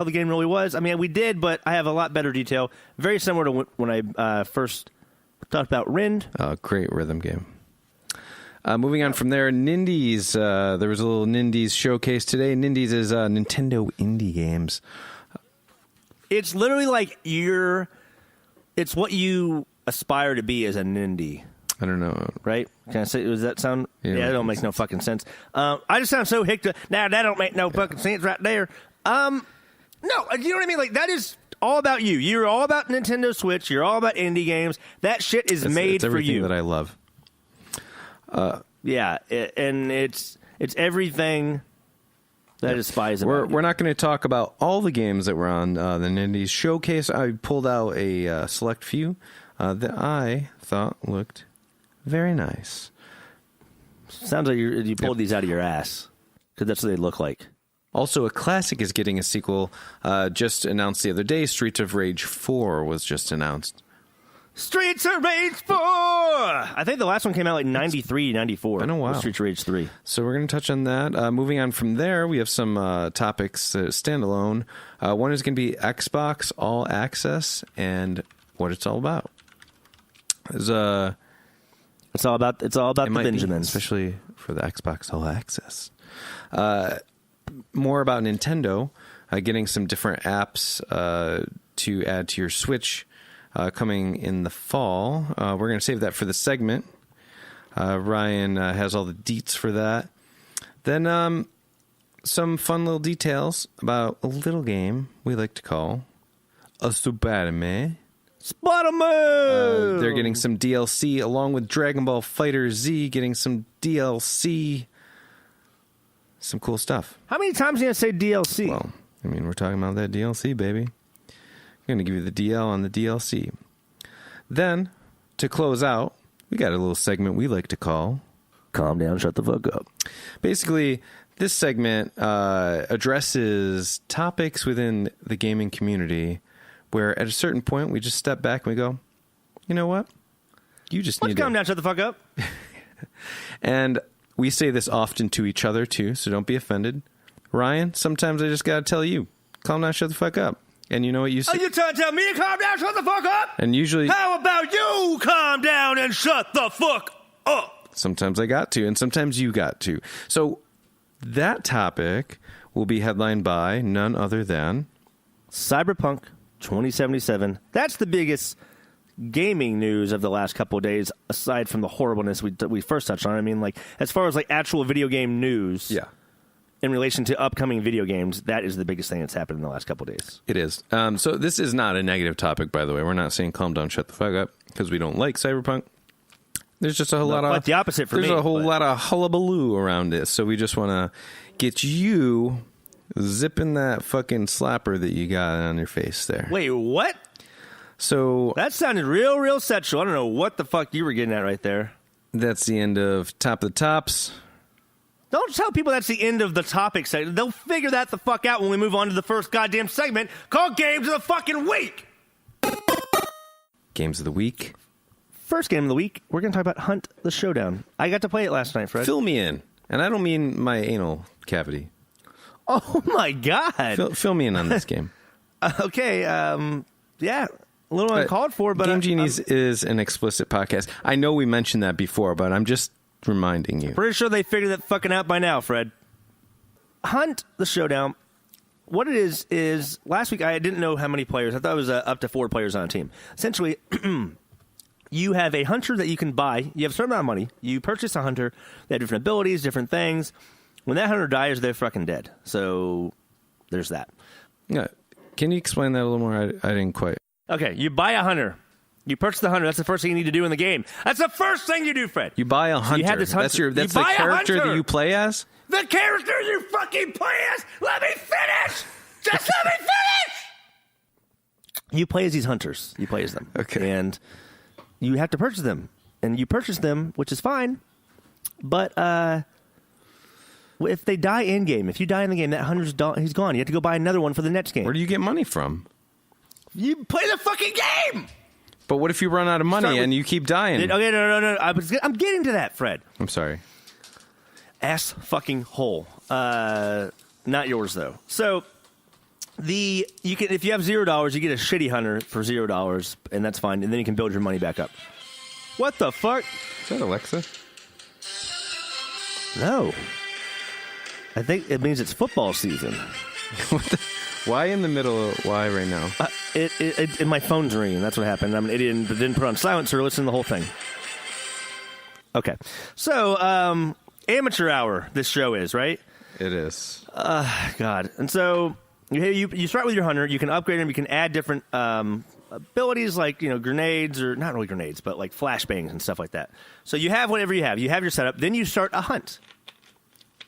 how the game really was. I mean, we did, but I have a lot better detail. Very similar to when I first talked about Rind. Great rhythm game. Moving on from there, Nindies. There was a little Nindies showcase today. Nindies is Nintendo indie games. It's literally like it's what you aspire to be as a Nindie. I don't know. Right? Can I say, does that sound? Yeah, that don't make no fucking sense. I just sound so hicked. Now, that don't make no fucking sense right there. No, you know what I mean? Like, that is all about you. You're all about Nintendo Switch. You're all about indie games. That shit is made it's for you. everything that I love. Yeah, and it's everything that is spies about We're not going to talk about all the games that were on the Nindies showcase. I pulled out a select few that I thought looked very nice. Sounds like you pulled these out of your ass, because that's what they look like. Also, a classic is getting a sequel just announced the other day. Streets of Rage 4 was just announced. Streets of Rage 4! I think the last one came out like 93, 94. I know, wow. Streets of Rage 3. So we're going to touch on that. Moving on from there, we have some topics that standalone. One is going to be Xbox All Access and what it's all about. It's all about the Benjamins. Especially for the Xbox All Access. More about Nintendo getting some different apps to add to your Switch coming in the fall. We're going to save that for the segment. Ryan has all the deets for that. Then some fun little details about a little game we like to call a Spider-Man. Spider-Man! They're getting some DLC along with Dragon Ball Fighter Z getting some DLC. Some cool stuff. How many times are you going to say DLC? Well, I mean, we're talking about that DLC, baby. I'm going to give you the DL on the DLC. Then, to close out, we got a little segment we like to call Calm Down, Shut the Fuck Up. Basically, this segment addresses topics within the gaming community where at a certain point we just step back and we go, you know what? You just need to calm down, shut the fuck up. And we say this often to each other, too, so don't be offended. Ryan, sometimes I just got to tell you, calm down, shut the fuck up. And you know what you say? Are you trying to tell me to calm down, shut the fuck up? And usually... How about you calm down and shut the fuck up? Sometimes I got to, and sometimes you got to. So that topic will be headlined by none other than... Cyberpunk 2077. That's the biggest gaming news of the last couple of days, aside from the horribleness we first touched on. I mean, like, as far as like actual video game news, yeah, in relation to upcoming video games, that is the biggest thing that's happened in the last couple of days. It is. So this is not a negative topic, by the way. We're not saying calm down, shut the fuck up, because we don't like Cyberpunk. There's just a whole lot of the opposite for there's me. A whole lot of hullabaloo around it, so we just want to get you zipping that fucking slapper that you got on your face there. Wait, what? So that sounded real sexual. I don't know what the fuck you were getting at right there. That's the end of Top of the Tops. Don't tell people that's the end of the topic segment. They'll figure that the fuck out when we move on to the first goddamn segment called Games of the fucking Week. Games of the Week. First game of the week, we're going to talk about Hunt the Showdown. I got to play it last night, Fred. Fill me in. And I don't mean my anal cavity. Oh, my God. Fill me in on this game. Okay. Yeah. A little uncalled for, but... Game Genies is an explicit podcast. I know we mentioned that before, but I'm just reminding you. Pretty sure they figured that fucking out by now, Fred. Hunt the Showdown. What it is last week I didn't know how many players. I thought it was up to 4 players on a team. Essentially... You have a hunter that you can buy. You have a certain amount of money. You purchase a hunter. They have different abilities, different things. When that hunter dies, they're fucking dead. So there's that. Yeah. Can you explain that a little more? I didn't quite. Okay, you buy a hunter. You purchase the hunter. That's the first thing you need to do in the game. That's the first thing you do, Fred. You buy a hunter. So you have this hunter. That's the character that you play as? The character you fucking play as? Let me finish! Just let me finish! You play as these hunters. You play as them. Okay. And... you have to purchase them, and you purchase them, which is fine. But if they die in game, if you die in the game, that hunter's he's gone. You have to go buy another one for the next game. Where do you get money from? You play the fucking game. But what if you run out of money and you keep dying? Okay, no. I'm getting to that, Fred. I'm sorry. Ass fucking hole. Not yours though. So You can, if you have $0, you get a shitty hunter for $0, and that's fine. And then you can build your money back up. What the fuck? Is that Alexa? No. I think it means it's football season. Why in the middle? Why right now? My phone's ringing. That's what happened. I'm an idiot and didn't put on silencer. Listen to the whole thing. Okay. So, amateur hour, this show is, right? It is. God. And so you start with your hunter. You can upgrade him. You can add different abilities like, grenades, or not really grenades, but like flashbangs and stuff like that. So you have whatever you have. You have your setup. Then you start a hunt.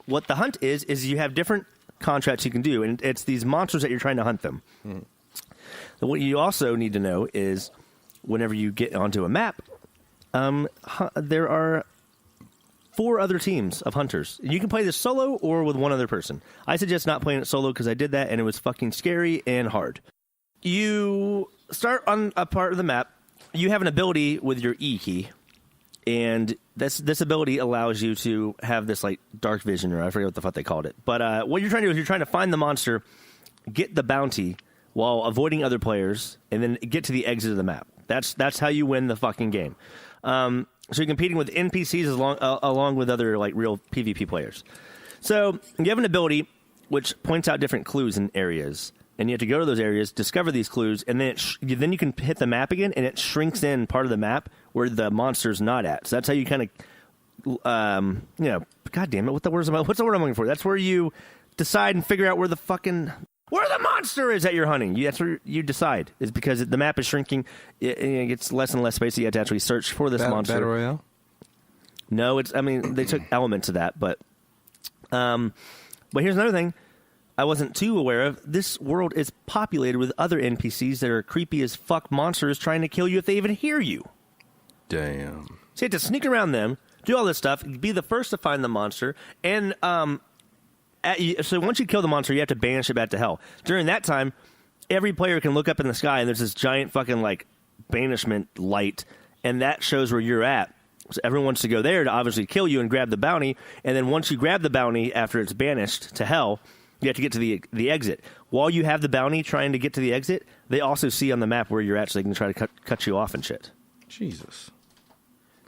What the hunt is you have different contracts you can do, and it's these monsters that you're trying to hunt them. So what you also need to know is whenever you get onto a map, there are 4 other teams of hunters. You can play this solo or with one other person. I suggest not playing it solo because I did that and it was fucking scary and hard. You start on a part of the map. You have an ability with your E key, and this ability allows you to have this like dark vision, or I forget what the fuck they called it. But what you're trying to do is you're trying to find the monster, get the bounty while avoiding other players, and then get to the exit of the map. That's how you win the fucking game. So you're competing with NPCs along with other like real PvP players. So you have an ability which points out different clues in areas, and you have to go to those areas, discover these clues, and then then you can hit the map again, and it shrinks in part of the map where the monster's not at. So that's how you kind of, God damn it, what's the word I'm looking for? That's where you decide and figure out where the monster is that you're hunting. That's where you decide, is because the map is shrinking. It gets less and less space, so you have to actually search for this monster. Battle Royale? No, they took elements of that, but here's another thing I wasn't too aware of. This world is populated with other NPCs that are creepy as fuck monsters trying to kill you if they even hear you. Damn. So you have to sneak around them, do all this stuff, be the first to find the monster, and so once you kill the monster, you have to banish it back to hell. During that time, every player can look up in the sky, and there's this giant fucking like banishment light, and that shows where you're at. So everyone wants to go there to obviously kill you and grab the bounty, and then once you grab the bounty after it's banished to hell, you have to get to the exit. While you have the bounty trying to get to the exit, they also see on the map where you're at, so they can try to cut you off and shit. Jesus.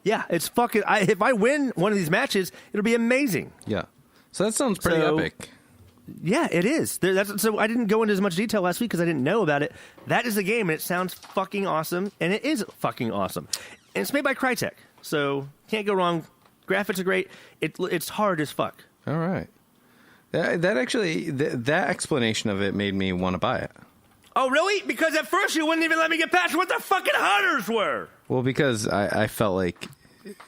Yeah, it's fucking... if I win one of these matches, it'll be amazing. Yeah. So that sounds pretty epic. Yeah, it is. So I didn't go into as much detail last week because I didn't know about it. That is the game, and it sounds fucking awesome, and it is fucking awesome. And it's made by Crytek, so can't go wrong. Graphics are great. It's hard as fuck. All right. That actually, that explanation of it made me want to buy it. Oh, really? Because at first you wouldn't even let me get past what the fucking hunters were. Well, because I felt like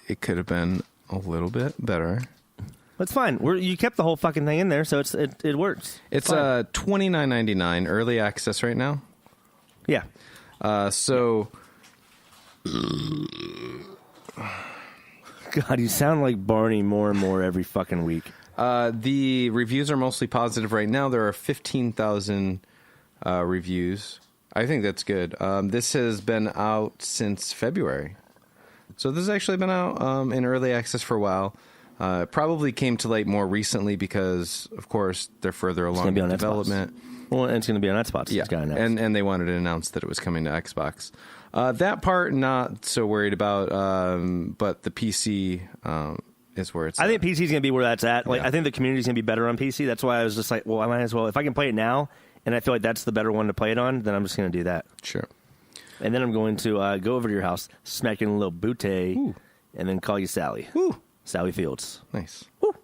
it could have been a little bit better. That's fine. You kept the whole fucking thing in there, so it works. It's $29.99 early access right now. Yeah. So. God, you sound like Barney more and more every fucking week. The reviews are mostly positive right now. There are 15,000 reviews. I think that's good. This has been out since February. So this has actually been out in early access for a while. It probably came to light more recently because, of course, they're further along in development. Well, and it's going to be on Xbox. Yeah, and they wanted to announce that it was coming to Xbox. That part, not so worried about, but the PC is where it's at. I think PC is going to be where that's at. Like, yeah. I think the community is going to be better on PC. That's why I was just like, well, I might as well. If I can play it now, and I feel like that's the better one to play it on, then I'm just going to do that. Sure. And then I'm going to go over to your house, smack in a little booty, and then call you Sally. Woo. Sally Fields. Nice. Woo.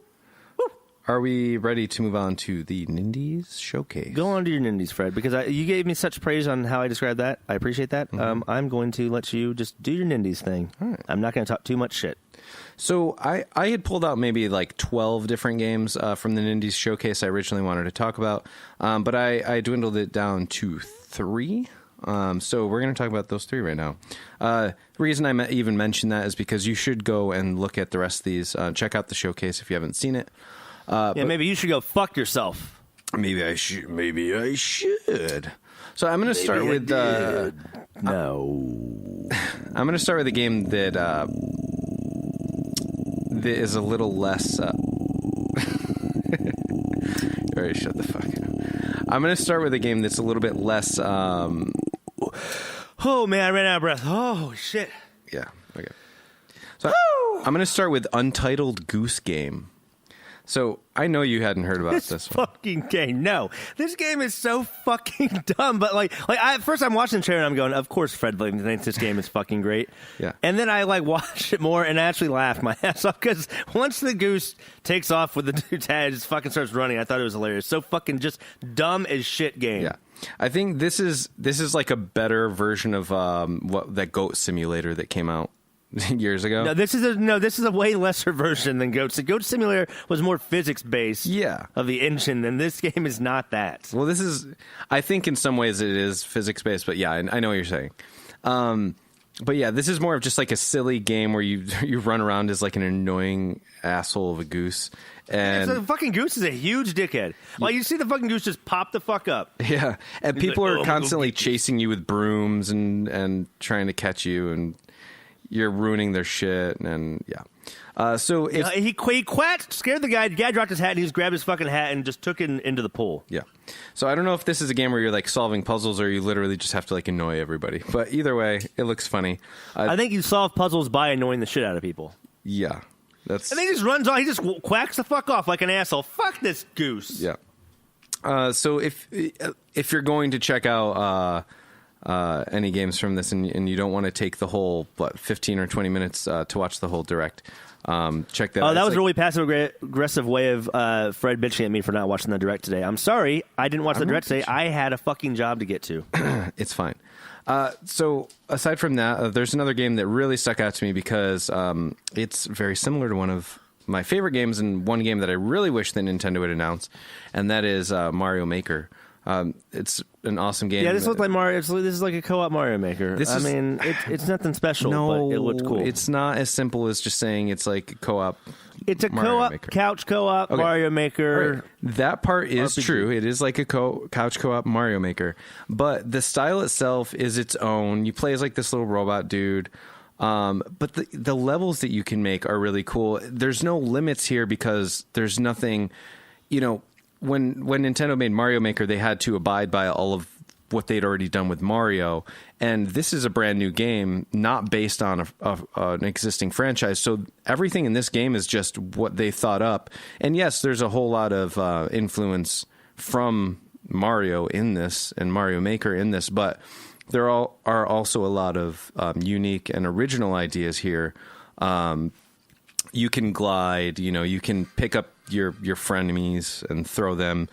Woo. Are we ready to move on to the Nindies showcase? Go on to your Nindies, Fred, because you gave me such praise on how I described that. I appreciate that. Mm-hmm. I'm going to let you just do your Nindies thing. All right. I'm not going to talk too much shit. So I had pulled out maybe like 12 different games from the Nindies showcase I originally wanted to talk about, but I dwindled it down to 3. So we're going to talk about those 3 right now. The reason I even mentioned that is because you should go and look at the rest of these. Check out the showcase if you haven't seen it. Maybe you should go fuck yourself. Maybe I should. So I'm going to start with no. I'm going to start with a game that that is a little less. All right, shut the fuck I'm going to start with a game that's a little bit less. Oh man, I ran out of breath. Oh shit. Yeah. Okay. So I'm going to start with Untitled Goose Game. So I know you hadn't heard about this one. Fucking game. No, this game is so fucking dumb. But at first I'm watching the trailer and I'm going, of course Fred Williams thinks this game is fucking great. Yeah. And then I watched it more and I actually laughed my ass off because once the goose takes off with the dude's head, it just fucking starts running. I thought it was hilarious. So fucking just dumb as shit game. Yeah. I think this is like a better version of that Goat Simulator that came out years ago. No, this is a way lesser version than Goat. So Goat Simulator was more physics based. Yeah. Of the engine, and this game is not that. Well, this is. I think in some ways it is physics based, but yeah, I know what you're saying. But yeah, this is more of just like a silly game where you run around as like an annoying asshole of a goose. And the fucking goose is a huge dickhead. You see the fucking goose just pop the fuck up. Yeah, and people like, are constantly chasing you with brooms and trying to catch you, and you're ruining their shit, and yeah. So if, he quacked, scared the guy. The guy dropped his hat, and he just grabbed his fucking hat and just took it into the pool. Yeah. So I don't know if this is a game where you're like solving puzzles or you literally just have to like annoy everybody. But either way, it looks funny. I think you solve puzzles by annoying the shit out of people. Yeah. And then he just runs off. He just quacks the fuck off like an asshole. Fuck this goose. Yeah. So if you're going to check out any games from this and you don't want to take the whole 15 or 20 minutes to watch the whole direct, check that out. Oh, that was a really passive aggressive way of Fred bitching at me for not watching the direct today. I'm sorry, I didn't watch the direct today. I had a fucking job to get to. It's fine. So aside from that, there's another game that really stuck out to me because it's very similar to one of my favorite games and one game that I really wish that Nintendo would announce, and that is Mario Maker. It's an awesome game. Yeah, this looks like Mario. This is like a co-op Mario Maker. It's nothing special, but it looks cool. It's not as simple as just saying it's like co-op. It's a Mario co-op, Maker. couch co-op Mario Maker. Right. That part is RPG. true. It is like a couch co-op Mario Maker. But the style itself is its own. You play as like this little robot dude. But the levels that you can make are really cool. There's no limits here because there's nothing, when Nintendo made Mario Maker, they had to abide by all of what they'd already done with Mario. And this is a brand new game, not based on an existing franchise. So everything in this game is just what they thought up. And yes, there's a whole lot of influence from Mario in this and Mario Maker in this, but there are also a lot of unique and original ideas here. You can glide, you can pick up your frenemies and throw them.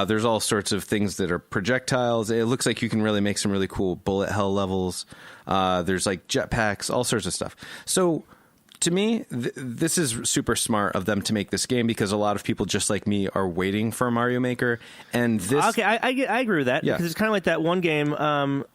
There's all sorts of things that are projectiles. It looks like you can really make some really cool bullet hell levels. There's like jetpacks, all sorts of stuff. So to me, this is super smart of them to make this game because a lot of people just like me are waiting for Mario Maker. And this, okay, I agree with that because it's kind of like that one game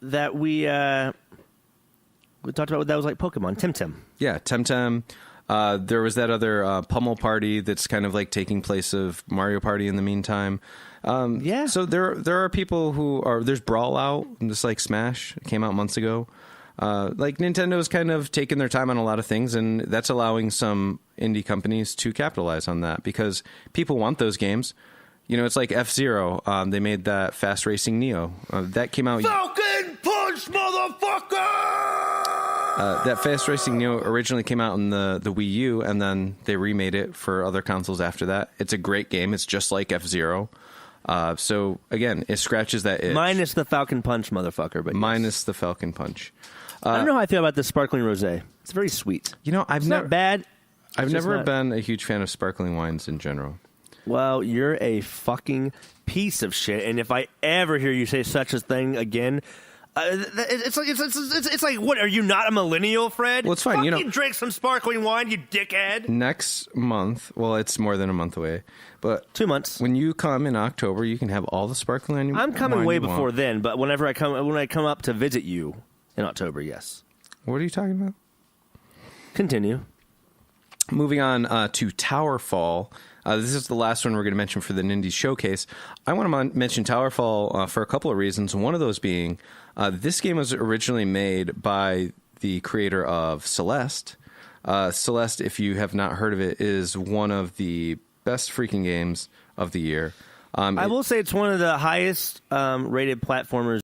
that we talked about that was like Pokemon Temtem. Yeah, Temtem. There was that other Pummel Party that's kind of like taking place of Mario Party in the meantime. So there are people who are, there's Brawl Out, just like Smash, it came out months ago. Like Nintendo's kind of taken their time on a lot of things, and that's allowing some indie companies to capitalize on that because people want those games. It's like F-Zero. They made that Fast Racing Neo. That came out. Falcon Punch, motherfucker! That Fast Racing Neo originally came out in the Wii U, and then they remade it for other consoles after that. It's a great game. It's just like F-Zero. So, again, it scratches that itch. Minus the Falcon Punch, motherfucker. But Minus the Falcon Punch. I don't know how I feel about this sparkling rosé. It's very sweet. It's not bad. I've never been a huge fan of sparkling wines in general. Well, you're a fucking piece of shit, and if I ever hear you say such a thing again, it's like, what? Are you not a millennial, Fred? Well, it's fine. Fucking drink some sparkling wine, you dickhead. Next month, well, it's more than a month away, but 2 months. When you come in October, you can have all the sparkling wine. I'm coming way before want. then, but when I come up to visit you in October, yes. What are you talking about? Continue. Moving on to Towerfall. This is the last one we're going to mention for the Nindies showcase. I want to mention Towerfall for a couple of reasons. One of those being, this game was originally made by the creator of Celeste. Celeste, if you have not heard of it, is one of the best freaking games of the year. I will say it's one of the highest rated platformers